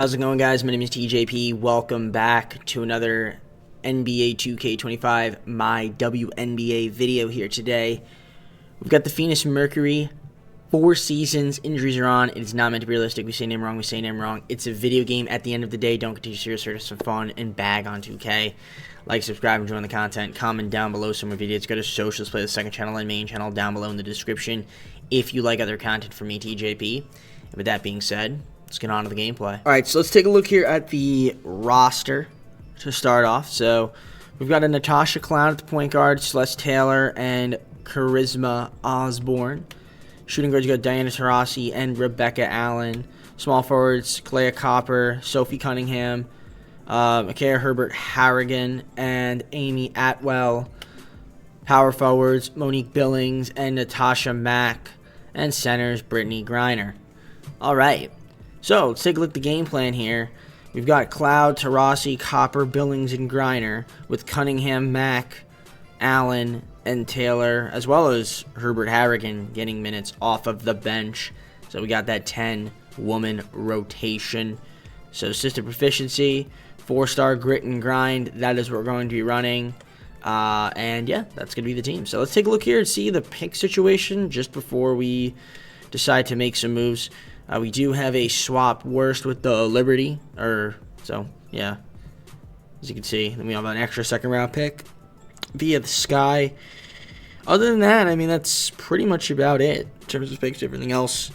How's it going, guys? My name is TJP. Welcome back to another NBA 2K25 MyWNBA video here today. We've got the Phoenix Mercury. 4 seasons. Injuries are on. It is not meant to be realistic. We say name wrong. We say name wrong. It's a video game. At the end of the day, don't get too serious. It's some fun and bag on 2K. Like, subscribe, and join the content. Comment down below some more videos. Go to socials, play the second channel and main channel down below in the description if you like other content from me, TJP. And with that being said, let's get on to the gameplay. All right, so let's take a look here at the roster to start off. So we've got a Natasha Clown at the point guard, Celeste Taylor, and Charisma Osborne. Shooting guards, you got Diana Taurasi and Rebecca Allen. Small forwards, Kalea Copper, Sophie Cunningham, Micaiah Herbert Harrigan, and Amy Atwell. Power forwards, Monique Billings and Natasha Mack. And centers, Brittany Griner. All right. So, let's take a look at the game plan here. We've got Cloud, Taurasi, Copper, Billings, and Griner, with Cunningham, Mack, Allen, and Taylor, as well as Herbert Harrigan getting minutes off of the bench. So we got that 10-woman rotation. So system proficiency, 4-star grit and grind, that is what we're going to be running. And yeah, that's going to be the team. So let's take a look here and see the pick situation just before we decide to make some moves. We do have a swap worst with the Liberty, so yeah, as you can see, then we have an extra second round pick via the Sky. Other than that, I mean, that's pretty much about it in terms of picks. Everything else,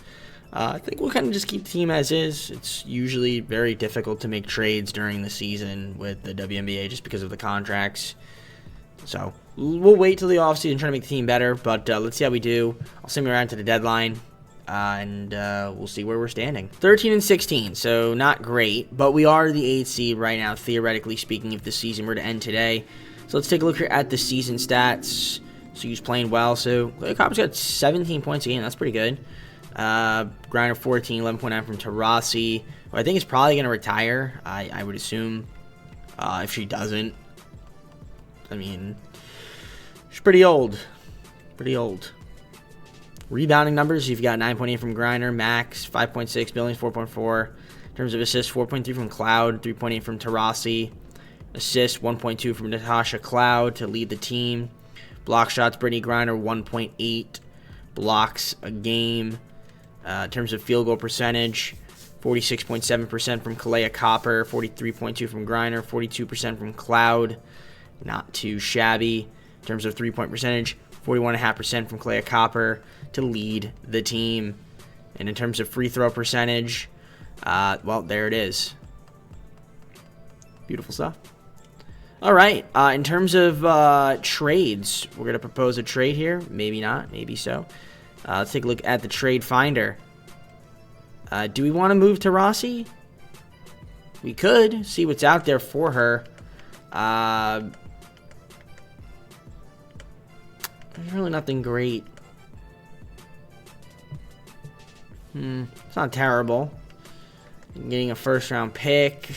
I think we'll kind of just keep the team as is. It's usually very difficult to make trades during the season with the WNBA just because of the contracts. So we'll wait till the offseason, try to make the team better, but let's see how we do. I'll send you around to the deadline. And we'll see where we're standing. 13-16, so not great, but we are the 8th seed right now, theoretically speaking, if the season were to end today. So let's take a look here at the season stats. So he's playing well. So Kalea Copper's got 17 points a game. That's pretty good. Griner 14, 11.9 from Taurasi, who I think is probably going to retire, I would assume, if she doesn't. I mean, she's pretty old. Pretty old. Rebounding numbers, you've got 9.8 from Griner, Max, 5.6, Billings, 4.4. In terms of assists, 4.3 from Cloud, 3.8 from Taurasi. Assists, 1.2 from Natasha Cloud to lead the team. Block shots, Brittany Griner, 1.8 blocks a game. In terms of field goal percentage, 46.7% from Kalea Copper, 43.2 from Griner, 42% from Cloud. Not too shabby. In terms of three-point percentage, 41.5% from Kalea Copper to lead the team. And in terms of free throw percentage, well, there it is. Beautiful stuff. All right. In terms of trades, we're going to propose a trade here. Maybe not. Maybe so. Let's take a look at the trade finder. Do we want to move Taurasi? We could see what's out there for her. There's really nothing great. It's not terrible. Getting a first-round pick.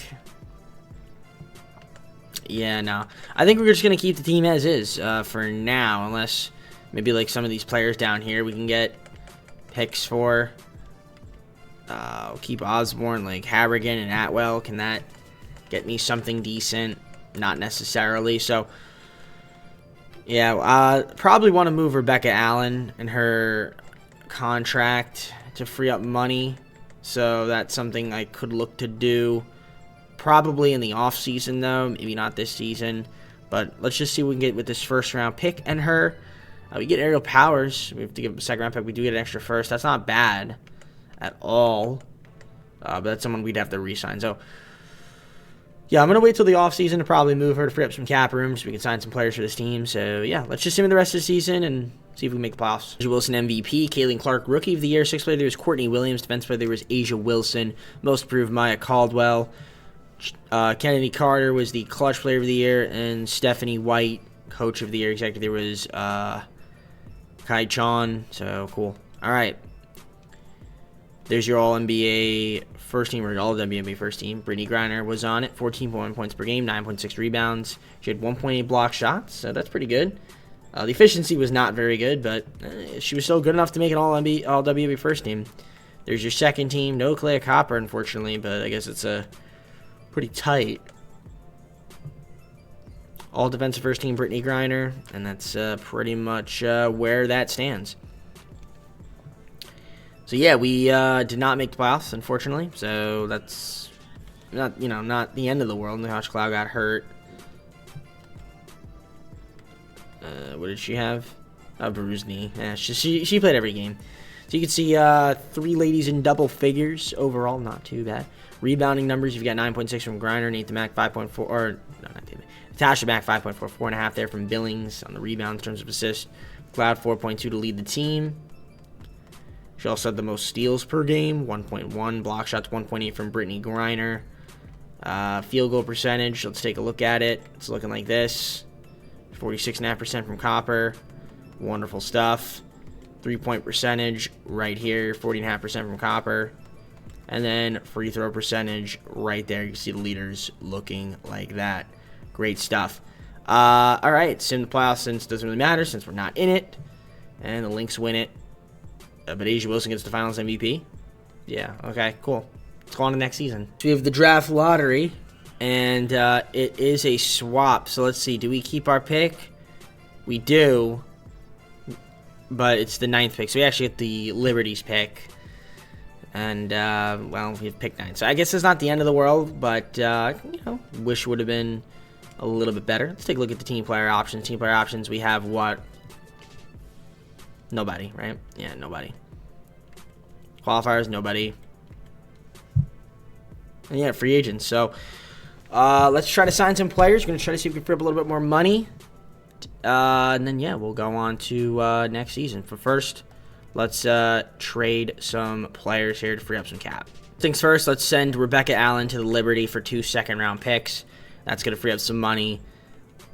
Yeah, no. I think we're just going to keep the team as is for now, unless maybe like some of these players down here we can get picks for. We'll keep Osborne, like Harrigan and Atwell. Can that get me something decent? Not necessarily. So, yeah, probably want to move Rebecca Allen and her contract to free up money. So that's something I could look to do. Probably in the off-season, though. Maybe not this season. But let's just see what we can get with this first-round pick and her. We get Aerial Powers. We have to give a second-round pick. We do get an extra first. That's not bad at all. But that's someone we'd have to re-sign. So, yeah, I'm going to wait till the offseason to probably move her to free up some cap room so we can sign some players for this team. So, yeah, let's just see the rest of the season and see if we can make the playoffs. Asia Wilson MVP, Caitlin Clark Rookie of the Year, 6th player there was Courtney Williams, defense player there was Asia Wilson, most improved Maya Caldwell, Kennedy Carter was the Clutch Player of the Year, and Stephanie White, Coach of the Year, executive there was Kai Chan. So cool. All right. There's your All-NBA first team, or All-WNBA first team. Brittany Griner was on it. 14.1 points per game, 9.6 rebounds. She had 1.8 block shots, so that's pretty good. The efficiency was not very good, but she was still good enough to make an All-WNBA first team. There's your second team. No Clay Copper, unfortunately, but I guess it's pretty tight. All defensive first team, Brittany Griner, and that's pretty much where that stands. So yeah, we did not make the playoffs, unfortunately. So that's not the end of the world. Natasha Cloud got hurt. What did she have? A bruised knee. Yeah, she played every game. So you can see 3 ladies in double figures overall, not too bad. Rebounding numbers, you've got 9.6 from Griner, Nathan Mack 5.4, or no, not Nathan, Natasha Mack 5.4, 4.5 there from Billings on the rebound in terms of assists. Cloud 4.2 to lead the team. She also had the most steals per game, 1.1. Block shots 1.8 from Brittany Griner. Field goal percentage, let's take a look at it. It's looking like this. 46.5% from Copper. Wonderful stuff. 3-point percentage right here, 40.5% from Copper. And then free throw percentage right there. You can see the leaders looking like that. Great stuff. All right, sim the playoffs since it doesn't really matter since we're not in it. And the Lynx win it. But Asia Wilson gets the finals MVP. Yeah, okay, cool. Let's go on to next season. So we have the draft lottery. And it is a swap. So let's see. Do we keep our pick? We do. But it's the 9th pick. So we actually get the Liberties pick. And, well, we have pick 9. So I guess it's not the end of the world. But, wish would have been a little bit better. Let's take a look at the team player options. Team player options, we have what? Nobody, right? Yeah, nobody. Qualifiers, nobody. And yeah, free agents. So, let's try to sign some players. We're going to try to see if we can free up a little bit more money. And then, yeah, we'll go on to next season. But first, let's trade some players here to free up some cap. Things first, let's send Rebecca Allen to the Liberty for 2 second-round picks. That's going to free up some money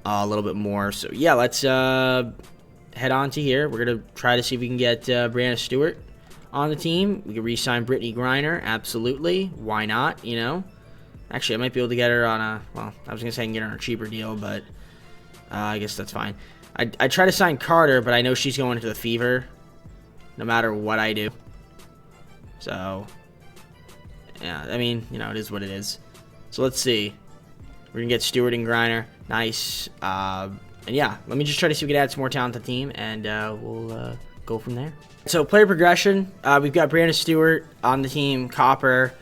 a little bit more. So, yeah, let's head on to here. We're going to try to see if we can get Brianna Stewart on the team. We can re-sign Brittany Griner. Absolutely. Why not, Actually, I might be able to get her on a, well, I was going to say I can get her on a cheaper deal, but I guess that's fine. I try to sign Carter, but I know she's going to the Fever no matter what I do. So, yeah, I mean, it is what it is. So let's see. We're going to get Stewart and Griner. Nice. And yeah, let me just try to see if we can add some more talent to the team, and we'll go from there. So player progression, we've got Brianna Stewart on the team, Copper,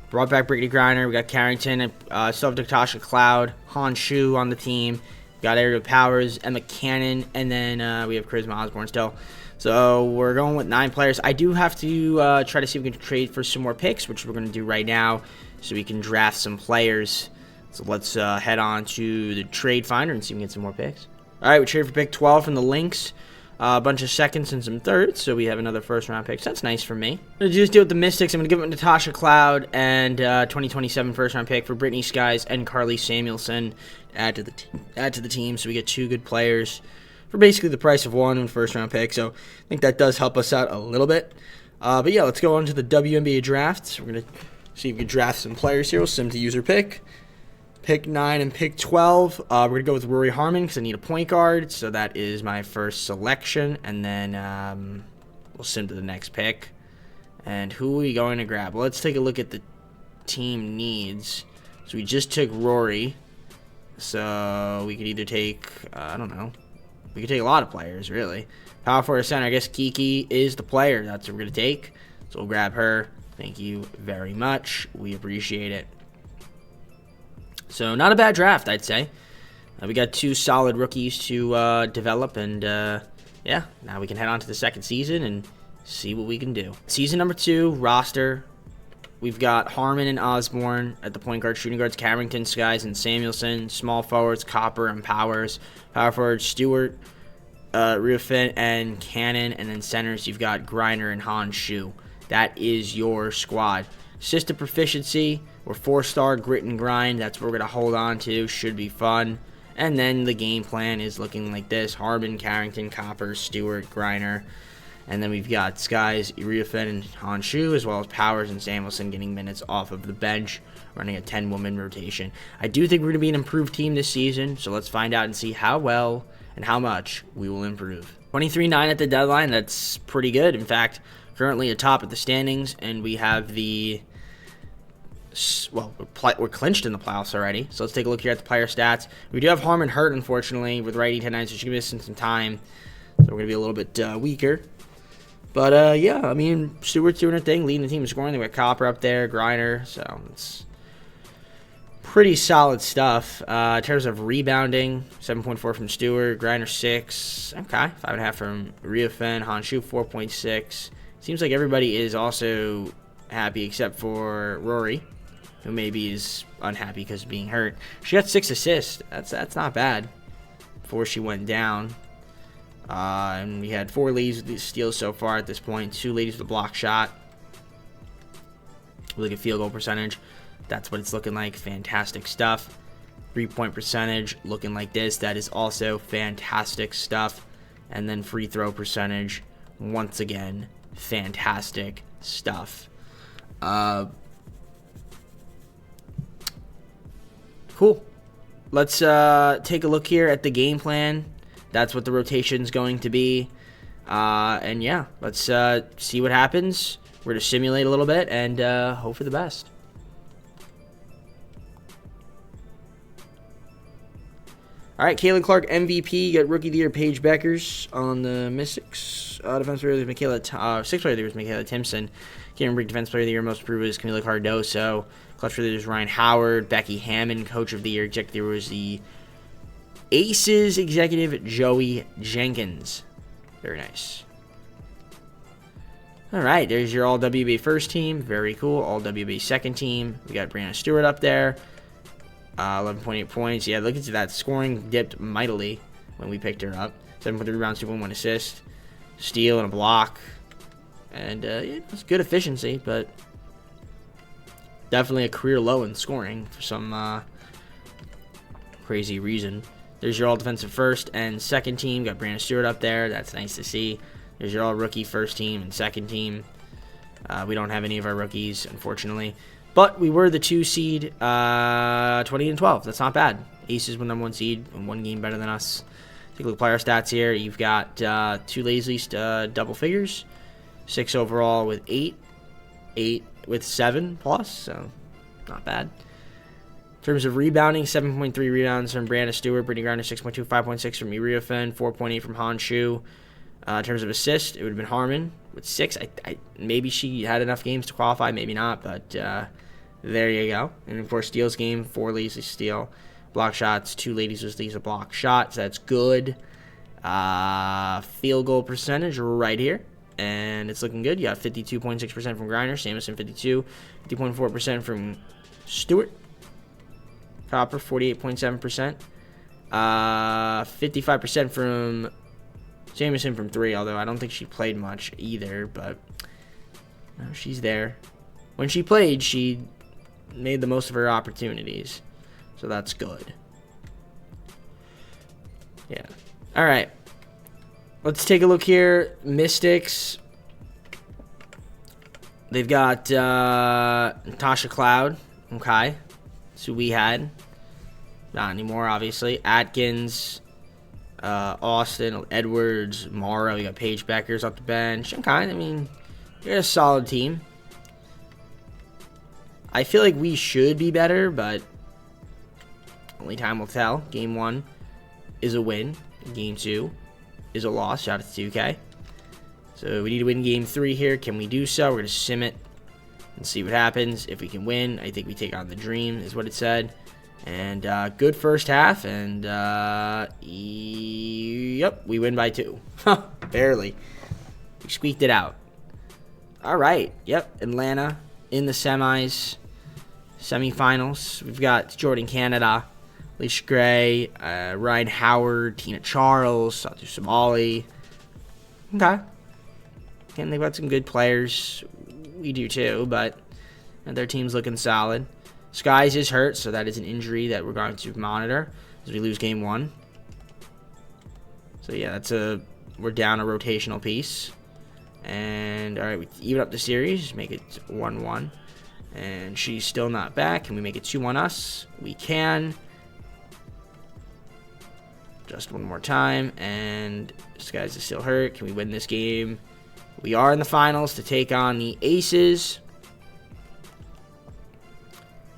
brought back Brittany Griner, we got Carrington, still have Natasha Cloud, Han Shu on the team, got Ariel Powers, Emma Cannon, and then we have Charisma Osborne still. So we're going with 9 players. I do have to try to see if we can trade for some more picks, which we're going to do right now, so we can draft some players. So let's head on to the trade finder and see if we can get some more picks. All right, we traded for pick 12 from the Lynx. A bunch of seconds and some thirds, so we have another first-round pick. So that's nice for me. I'm going to just deal with the Mystics. I'm going to give it to Natasha Cloud and 2027 first-round pick for Brittany Skies and Carly Samuelson to add to the team. So we get 2 good players for basically the price of 1 first-round pick. So I think that does help us out a little bit. But yeah, let's go on to the WNBA draft. So we're going to see if we can draft some players here. We'll send them to user pick. Pick 9 and pick 12. We're going to go with Rory Harmon because I need a point guard. So that is my first selection. And then we'll send to the next pick. And who are we going to grab? Well, let's take a look at the team needs. So we just took Rory. So we could either take, I don't know. We could take a lot of players, really. Power forward center. I guess Kiki is the player. That's what we're going to take. So we'll grab her. Thank you very much. We appreciate it. So not a bad draft, I'd say. We got 2 solid rookies to develop, and yeah, now we can head on to the second season and see what we can do. Season number 2, roster. We've got Harmon and Osborne at the point guard, shooting guards, Carrington, Skies, and Samuelson. Small forwards, Copper and Powers. Power forwards, Stewart, Riofin, and Cannon. And then centers, you've got Griner and Han Shu. That is your squad. System proficiency, we're 4-star grit and grind. That's what we're going to hold on to. Should be fun. And then the game plan is looking like this. Harmon, Carrington, Copper, Stewart, Griner. And then we've got Skies, Riofin, and Han Shu, as well as Powers and Samuelson getting minutes off of the bench, running a 10-woman rotation. I do think we're going to be an improved team this season, so let's find out and see how well and how much we will improve. 23-9 at the deadline, that's pretty good. In fact, currently atop of the standings, and we have the, well, we're clinched in the playoffs already. So let's take a look here at the player stats. We do have Harmon hurt, unfortunately, with righty tendonitis, so she's missing some time. So we're going to be a little bit weaker. But, yeah, I mean, Stewart's doing her thing, leading the team in scoring. They got Copper up there, Griner, so it's pretty solid stuff. In terms of rebounding, 7.4 from Stewart, Griner 6, okay, 5.5 from Riafen, Honshu 4.6. Seems like everybody is also happy except for Rory, who maybe is unhappy because of being hurt. She got 6 assists. That's not bad before she went down. And we had 4 ladies with steals so far at this point. 2 ladies with a block shot. We look at field goal percentage. That's what it's looking like. Fantastic stuff. 3-point percentage looking like this. That is also fantastic stuff. And then free throw percentage, once again, fantastic stuff. Cool. Let's take a look here at the game plan. That's what the rotation's going to be. And yeah, let's see what happens. We're going to simulate a little bit and hope for the best. All right, Caitlin Clark, MVP. You got Rookie of the Year, Paige Beckers on the Mystics. Defense Player of the Year, Sixth Player of the Year was Michaela Timpson. Cameron Defense Player of the Year, most improved is Camila Cardoso. Clutch Player of the Year was Ryan Howard. Becky Hammond, Coach of the Year. Executive was the Aces executive, Joey Jenkins. Very nice. All right, there's your All WNBA first team. Very cool. All WNBA second team. We got Brianna Stewart up there. 11.8 points. Yeah, look at that. Scoring dipped mightily when we picked her up. 7.3 rebounds, 2.1 assist. Steal and a block. And yeah, it's good efficiency, but definitely a career low in scoring for some crazy reason. There's your all defensive first and second team. Got Brianna Stewart up there. That's nice to see. There's your all rookie first team and second team. We don't have any of our rookies, unfortunately. But we were the 2 seed, 20-12. That's not bad. Aces were #1 seed and 1 game better than us. Take a look at player stats here. You've got 2 ladies least double figures. 6 overall with 8. 8 with 7 plus, so not bad. In terms of rebounding, 7.3 rebounds from Brianna Stewart, Brittany Griner 6.2, 5.6 from Uriah Fenn, 4.8 from Honshu. In terms of assists, it would have been Harmon with 6. Maybe she had enough games to qualify, maybe not, but there you go. And of course, steals game, 4 ladies with steal. Block shots, 2 ladies with leads a block shot, so that's good. Field goal percentage right here. And it's looking good. You got 52.6% from Griner, Samuelson 52, 50.4% from Stewart. Copper 48.7%. 55% from Samuelson from 3, although I don't think she played much either, but no, she's there. When she played, she made the most of her opportunities, so that's good. Yeah. All right. Let's take a look here. Mystics. They've got Natasha Cloud. Okay. That's who we had. Not anymore, obviously. Atkins, Austin, Edwards, Morrow. You got Paige Beckers off the bench. Okay. I mean, you're a solid team. I feel like we should be better, but only time will tell. Game 1 is a win. Game 2 is a loss. Shout out to 2K. So we need to win game 3 here. Can we do so? We're going to sim it and see what happens. If we can win, I think we take on the dream, is what it said. And good first half. And yep, we win by 2. Barely. We squeaked it out. All right. Yep, Atlanta in the semifinals. We've got Jordan Canada, Alicia Gray, Ryan Howard, Tina Charles, Satu Somali. Okay. And they've got some good players. We do too, but their team's looking solid. Skies is hurt, so that is an injury that we're going to monitor as we lose game 1. So yeah, we're down a rotational piece. And all right, we even up the series, make it 1-1. And she's still not back. Can we make it 2-1 us? We can. Just one more time. And Skies is still hurt. Can we win this game? we are in the finals to take on the Aces.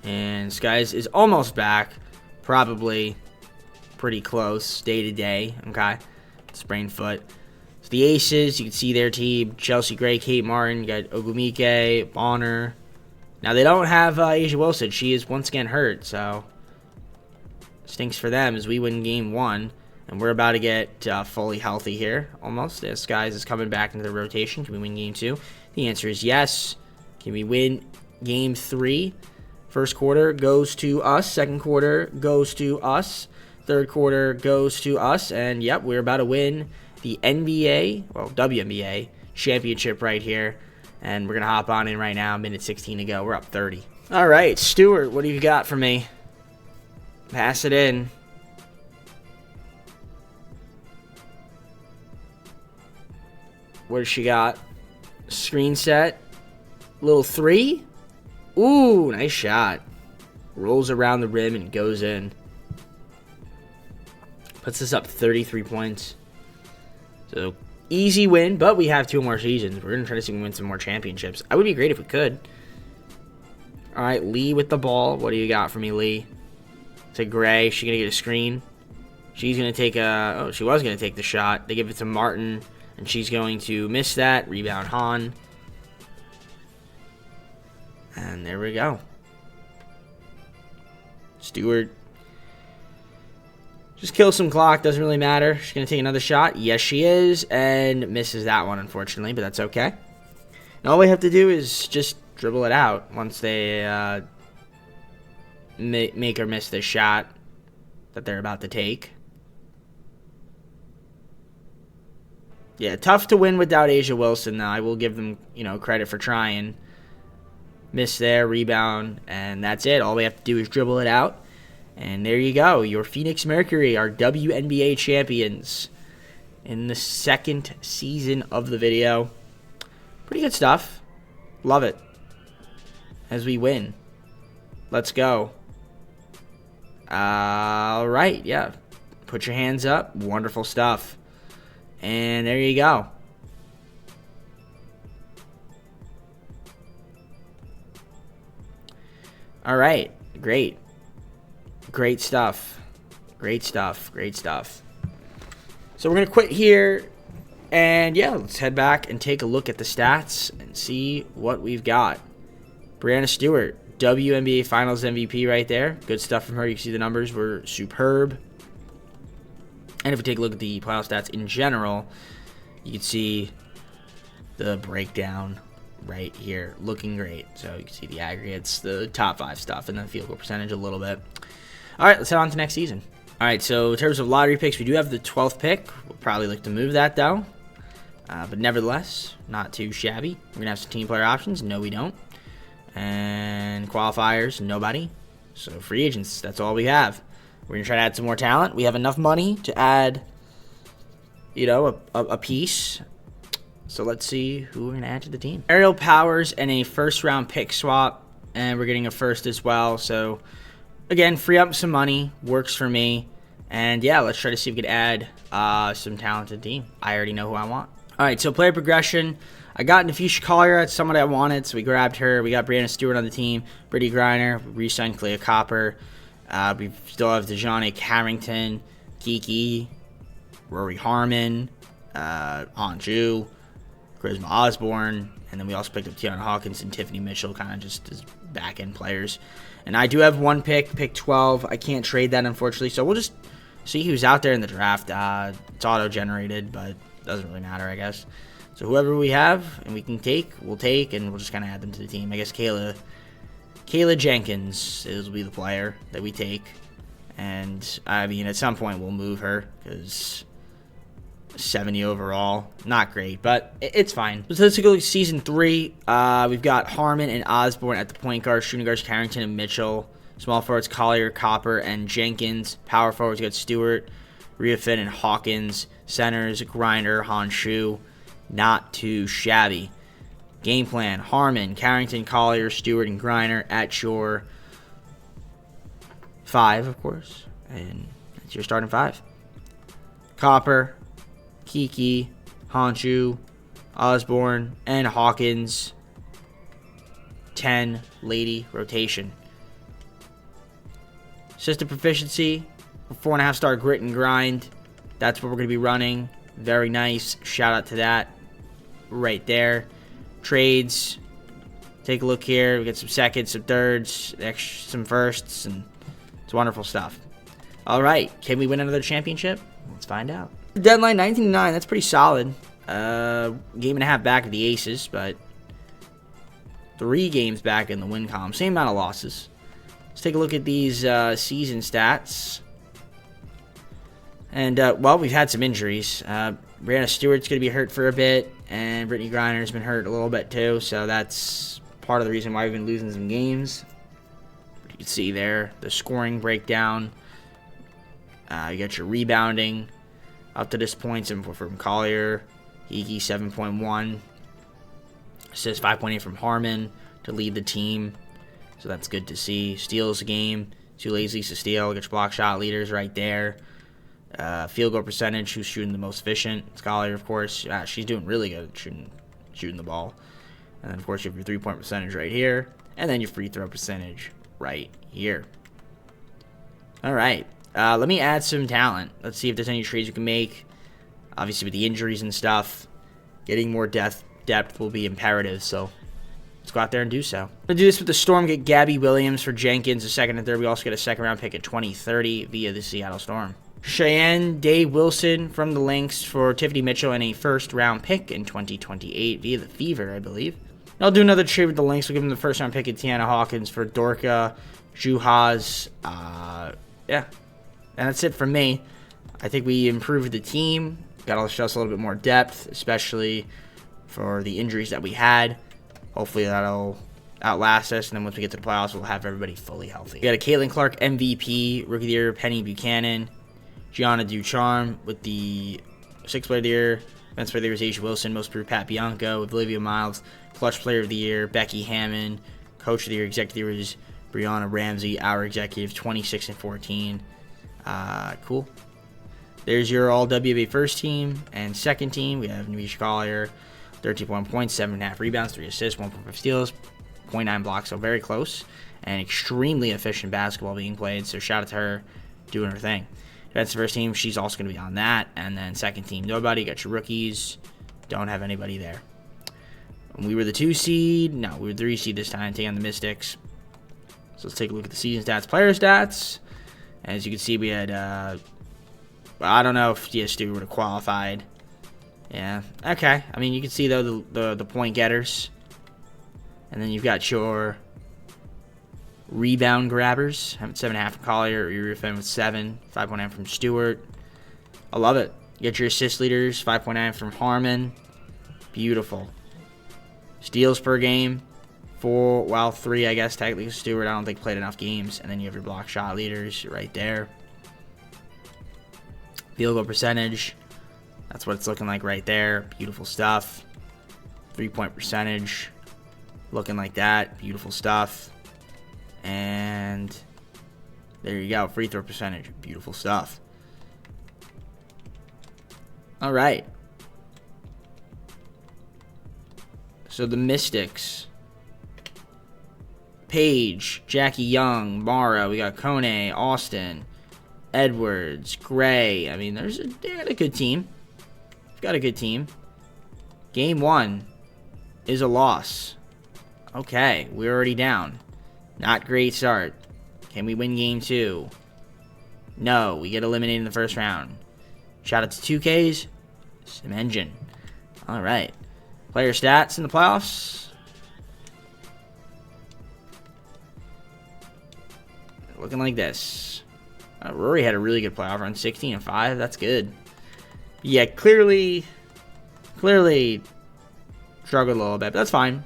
And Skies is almost back. Probably pretty close day to day. Okay. Sprained foot. So the Aces, you can see their team. Chelsea Gray, Kate Martin. You got Ogumike, Bonner. Now, they don't have Asia Wilson. She is once again hurt, so stinks for them as we win game 1. And we're about to get fully healthy here, almost. As Skies is coming back into the rotation. Can we win game 2? The answer is yes. Can we win game 3? First quarter goes to us. Second quarter goes to us. Third quarter goes to us. And, yep, we're about to win the NBA, well, WNBA championship right here. And we're going to hop on in right now. Minute 16 to go. We're up 30. All right, Stewart, what do you got for me? Pass it in. What does she got? Screen set. Little 3. Ooh, nice shot. Rolls around the rim and goes in. Puts us up 33 points. So, easy win, but we have 2 more seasons. We're going to try to see if we can win some more championships. That would be great if we could. All right, Lee with the ball. What do you got for me, Lee? To Gray. She's going to get a screen. She's going to take a... Oh, she was going to take the shot. They give it to Martin, and she's going to miss that. Rebound, Han. And there we go. Stewart. Just kill some clock. Doesn't really matter. She's going to take another shot. Yes, she is. And misses that one, unfortunately. But that's okay. And all we have to do is just dribble it out once they make her miss this shot that they're about to take. Yeah, tough to win without Asia Wilson, though. I will give them, credit for trying. Miss there, rebound, and that's it. All we have to do is dribble it out. And there you go. Your Phoenix Mercury, our WNBA champions in the 2nd season of the video. Pretty good stuff. Love it. As we win. Let's go. All right, yeah. Put your hands up. Wonderful stuff. And there you go. All right, great. Great stuff. Great stuff. Great stuff. So we're going to quit here. And yeah, let's head back and take a look at the stats and see what we've got. Brianna Stewart, WNBA Finals MVP right there. Good stuff from her. You can see the numbers were superb. And if we take a look at the playoff stats in general, you can see the breakdown right here. Looking great. So you can see the aggregates, the top 5 stuff, and the field goal percentage a little bit. All right, let's head on to next season. All right, so in terms of lottery picks, we do have the 12th pick. We'll probably look to move that, though. But nevertheless, not too shabby. We're going to have some team player options. No, we don't. And qualifiers, nobody. So free agents, that's all we have. We're going to try to add some more talent. We have enough money to add, a piece. So let's see who we're going to add to the team. Aerial Powers and a first-round pick swap. And we're getting a first as well. So, again, free up some money. Works for me. And, yeah, let's try to see if we can add some talent to the team. I already know who I want. All right, so player progression. I got Nafisha Collier. That's someone I wanted, so we grabbed her. We got Brianna Stewart on the team. Brittany Griner. We re-signed Clea Copper. We still have DeJounte Carrington, Kiki, Rory Harmon, Anju, Charisma Osborne, and then we also picked up Tiana Hawkins and Tiffany Mitchell, kind of just as back-end players. And I do have one pick 12. I can't trade that, unfortunately, so we'll just see who's out there in the draft. It's auto-generated, but doesn't really matter, I guess. So whoever we have and we can take, we'll take, and we'll just kind of add them to the team. I guess Kayla Jenkins will be the player that we take. And, I mean, at some point we'll move her because 70 overall. Not great, but it's fine. So let's go season 3. We've got Harmon and Osborne at the point guard. Shooting guards Carrington and Mitchell. Small forwards Collier, Copper, and Jenkins. Power forwards got Stewart, Rhea Finn, and Hawkins. Centers Grinder, Honshu. Not too shabby. Game plan, Harmon, Carrington, Collier, Stewart, and Griner at your 5, of course. And that's your starting 5. Copper, Kiki, Honshu, Osborne, and Hawkins. 10 lady rotation. System proficiency, 4.5 star grit and grind. That's what we're going to be running. Very nice. Shout out to that right there. Trades. Take a look here. We get some seconds, some thirds, some firsts, and it's wonderful stuff. All right. Can we win another championship? Let's find out. Deadline 19-9. That's pretty solid. Game and a half back of the Aces, but 3 games back in the win column. Same amount of losses. Let's take a look at these season stats. And, well, we've had some injuries. Brianna Stewart's going to be hurt for a bit, and Brittany Griner's been hurt a little bit too, so that's part of the reason why we've been losing some games. You can see there the scoring breakdown. You got your rebounding up to this point, 7.4 from Collier. Hiki, 7.1. Assists, 5.8 from Harmon to lead the team. So that's good to see. Steals a game. Too lazy to steal. Get your block shot leaders right there. Field goal percentage. Who's shooting the most efficient? Collier, of course. She's doing really good at shooting the ball. And then, of course, you have your 3-point percentage right here. And then your free throw percentage right here. All right. Let me add some talent. Let's see if there's any trades we can make. Obviously, with the injuries and stuff, getting more depth will be imperative. So let's go out there and do so. I'm going to do this with the Storm. Get Gabby Williams for Jenkins, a second and third. We also get a second-round pick at 2030 via the Seattle Storm. Cheyenne Day Wilson from the Lynx for Tiffany Mitchell and a first-round pick in 2028 via the Fever, I believe. I'll do another trade with the Lynx. We'll give them the first-round pick at Tiana Hawkins for Dorka Juhas. Yeah, and that's it from me. I think we improved the team. Got us a little bit more depth, especially for the injuries that we had. Hopefully that'll outlast us, and then once we get to the playoffs, we'll have everybody fully healthy. We got a Caitlin Clark MVP, Rookie of the Year, Penny Buchanan, Gianna Ducharme with the 6th Player of the Year, Defensive Player of the Year, Asia Wilson, Most Improved Pat Bianco, with Olivia Miles, Clutch Player of the Year, Becky Hammond, Coach of the Year, Executive of the Year is Brianna Ramsey, our executive, 26 and 14. Cool. There's your all WNBA first team and second team. We have Nevisha Collier, 13.1 points, 7.5 rebounds, 3 assists, 1.5 steals, 0.9 blocks, so very close. And extremely efficient basketball being played, so shout out to her doing her thing. Defensive first team, she's also going to be on that. And then second team, nobody. Got your rookies. Don't have anybody there. We were the 2 seed. No, we were the 3 seed this time, taking on the Mystics. So let's take a look at the season stats, player stats. As you can see, we had, I don't know if DSD would have qualified. Yeah, okay. I mean, you can see, though, the point getters. And then you've got your rebound grabbers. 7.5 from Collier, Urifan with 7, 5.9 from Stewart. I love it. You get your assist leaders, 5.9 from Harmon. Beautiful. Steals per game, 4, well, 3, I guess, technically. Stewart, I don't think, played enough games. And then you have your block shot leaders right there. Field goal percentage, that's what it's looking like right there. Beautiful stuff. 3-point percentage, looking like that. Beautiful stuff. And there you go. Free throw percentage, beautiful stuff. All right. So the Mystics, Paige, Jackie Young, Mara, we got Kone, Austin, Edwards, Gray. I mean, they got a good team. We've got a good team. Game 1 is a loss. Okay, we're already down. Not great start. Can we win game 2? No, we get eliminated in the first round. Shout out to 2Ks. Some engine. All right. Player stats in the playoffs. Looking like this. Rory had a really good playoff run, 16 and 5. That's good. Yeah, clearly struggled a little bit, but that's fine.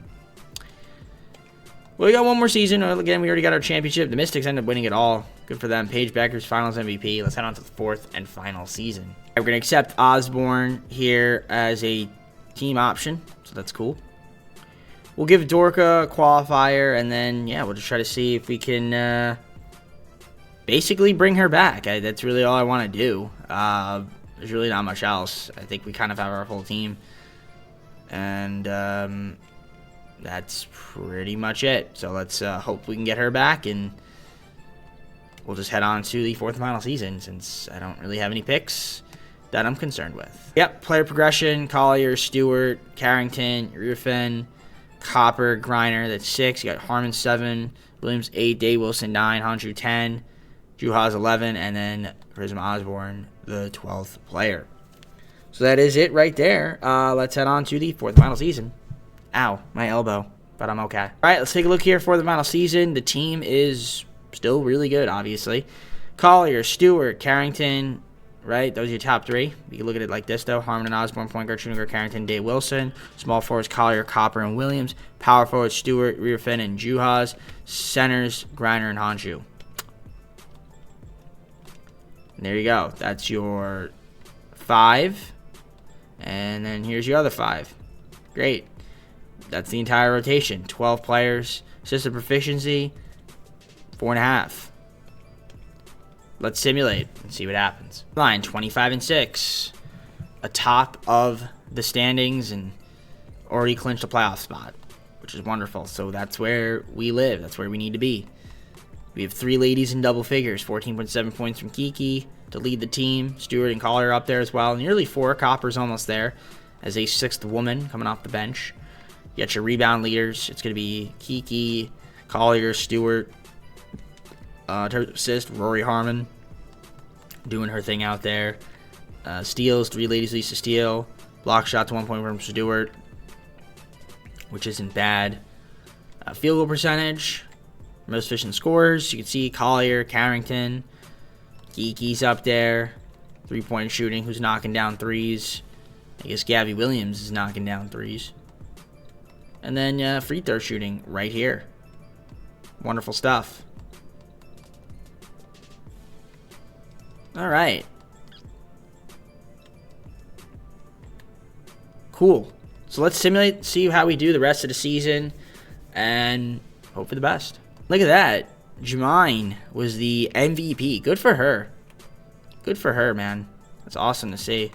Well, we got one more season. Again, we already got our championship. The Mystics ended up winning it all. Good for them. Paige Becker's finals MVP. Let's head on to the 4th and final season. We're going to accept Osborne here as a team option, so that's cool. We'll give Dorka a qualifier, and then, yeah, we'll just try to see if we can basically bring her back. That's really all I want to do. There's really not much else. I think we kind of have our whole team. And that's pretty much it. So let's hope we can get her back, and we'll just head on to the fourth and final season, since I don't really have any picks that I'm concerned with. Yep, player progression: Collier, Stewart, Carrington, Ruffin, Copper, Griner. That's 6. You got Harmon 7, Williams 8, Dave Wilson 9, Hanju 10, Juhas 11, and then Prism Osborne, the 12th player. So that is it right there. Let's head on to the fourth and final season. Ow, my elbow, but I'm okay. All right, let's take a look here for the final season. The team is still really good, obviously. Collier, Stewart, Carrington, right? Those are your top 3. You can look at it like this, though. Harmon and Osborne, point guard, shooting guard, Carrington, Dave Wilson. Small forwards: Collier, Copper, and Williams. Power forwards: Stewart, Ruffin, and Juhas. Centers: Griner and Hanju. And there you go. That's your 5. And then here's your other 5. Great. That's the entire rotation. 12 players. System proficiency: 4.5. Let's simulate and see what happens. Line 25-6, atop of the standings, and already clinched a playoff spot, which is wonderful. So that's where we live. That's where we need to be. We have 3 ladies in double figures: 14.7 points from Kiki to lead the team. Stewart and Collier up there as well. Nearly 4. Copper's almost there as a 6th woman coming off the bench. You got your rebound leaders. It's going to be Kiki, Collier, Stewart. Assist: Rory Harmon doing her thing out there. Steals: 3 ladies, Lisa Steele. Block shots: 1 point from Stewart, which isn't bad. Field goal percentage: most efficient scorers. You can see Collier, Carrington, Kiki's up there. 3-point shooting: who's knocking down threes? I guess Gabby Williams is knocking down threes. And then free throw shooting right here. Wonderful stuff. All right. Cool. So let's simulate, see how we do the rest of the season, and hope for the best. Look at that. Jermaine was the MVP. Good for her. Good for her, man. That's awesome to see.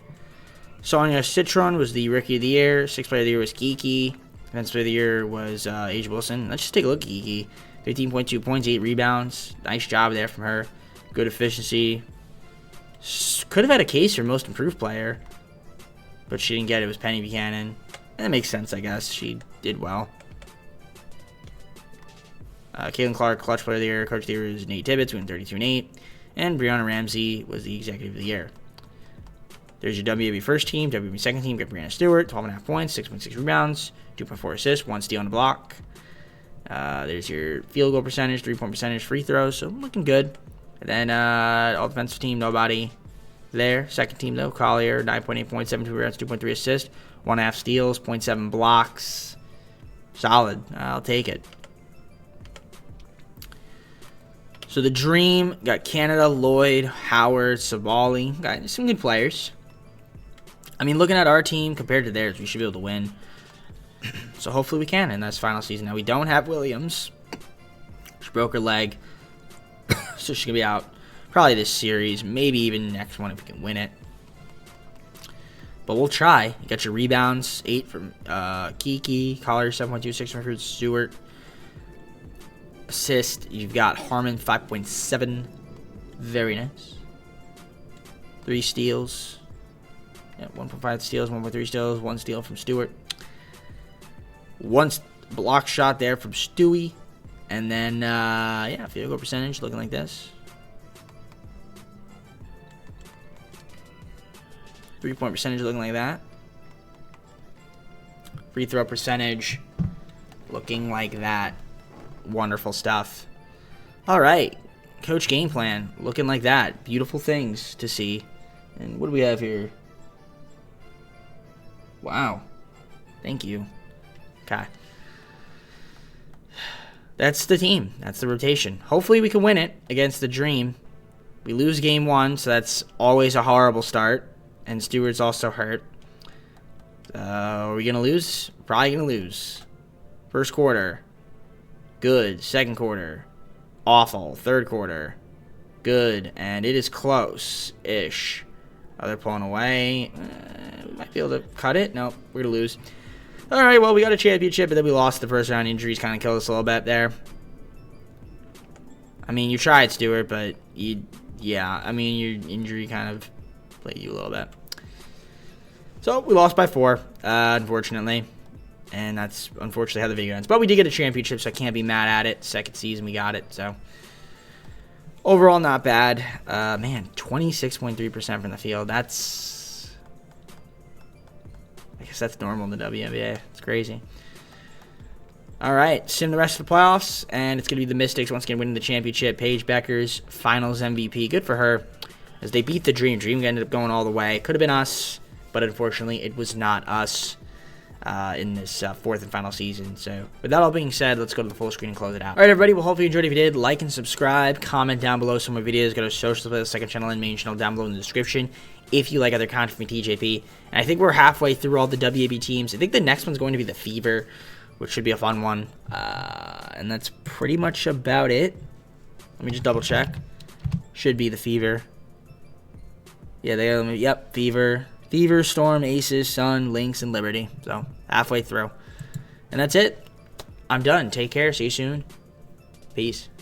Sonia Citron was the Rookie of the Year. 6th Player of the Year was Kiki. Defensive Player of the Year was A'ja Wilson. Let's just take a look at Kiki. 15.2 points, 8 rebounds. Nice job there from her. Good efficiency. Could have had a case for Most Improved Player, but she didn't get it. It was Penny Buchanan. And that makes sense, I guess. She did well. Caitlin Clark, Clutch Player of the Year. Coach of the Year was Nate Tibbetts, winning 32-8. And Brianna Ramsey was the Executive of the Year. There's your WNBA first team. WNBA second team, got Brianna Stewart, 12.5 points, 6.6 rebounds, 2.4 assists, 1 steal on the block. There's your field goal percentage, 3-point percentage, free throws, so looking good. And then all defensive team, nobody there. Second team, though, Collier, 9.8 points, 7.2 rebounds, 2.3 assists, 1.5 steals, 0.7 blocks. Solid. I'll take it. So the Dream got Canada, Lloyd, Howard, Sabali. Got some good players. I mean, looking at our team compared to theirs, we should be able to win. So hopefully we can in this final season. Now, we don't have Williams. She broke her leg. So she's going to be out probably this series, maybe even next one if we can win it. But we'll try. You got your rebounds, 8 from Kiki, Collier, 7.2, 6 from Stewart. Assist, you've got Harmon, 5.7. Very nice. 3 steals. Yeah, 1.5 steals, 1.3 steals, 1 steal from Stewart. 1 block shot there from Stewie. And then, yeah, field goal percentage looking like this. 3-point percentage looking like that. Free throw percentage looking like that. Wonderful stuff. All right. Coach game plan looking like that. Beautiful things to see. And what do we have here? Wow. Thank you. Okay. That's the team. That's the rotation. Hopefully we can win it against the Dream. We lose game 1, so that's always a horrible start. And Stewart's also hurt. Are we going to lose? Probably going to lose. First quarter. Good. Second quarter. Awful. Third quarter. Good. And it is close-ish. Oh, they're pulling away. We might be able to cut it. Nope. We're going to lose. All right, well, we got a championship, but then we lost the first round. Injuries kind of killed us a little bit there. I mean, you tried, Stewart, but yeah, I mean, your injury kind of played you a little bit. So we lost by 4, unfortunately. And that's unfortunately how the video ends. But we did get a championship, so I can't be mad at it. Second season, we got it. So overall, not bad. Man, 26.3% from the field. I guess that's normal in the WNBA. It's crazy. All right, sim the rest of the playoffs, and it's going to be the Mystics once again winning the championship. Paige Bueckers, Finals MVP. Good for her, as they beat the Dream. Dream ended up going all the way. Could have been us, but unfortunately, it was not us. In this fourth and final season. So with that all being said, let's go to the full screen and close it out. All right, everybody, well, hopefully you enjoyed. If you did, like and subscribe, comment down below some of my videos. Go to social play the second channel and main channel down below in the description if you like other content from TJP. And I think we're halfway through all the WNBA teams. I think the next one's going to be the Fever, which should be a fun one. And that's pretty much about it. Let me just double check. Should be the Fever. Yeah, yep, Fever. Fever, Storm, Aces, Sun, Lynx, and Liberty. So, halfway through. And that's it. I'm done. Take care. See you soon. Peace.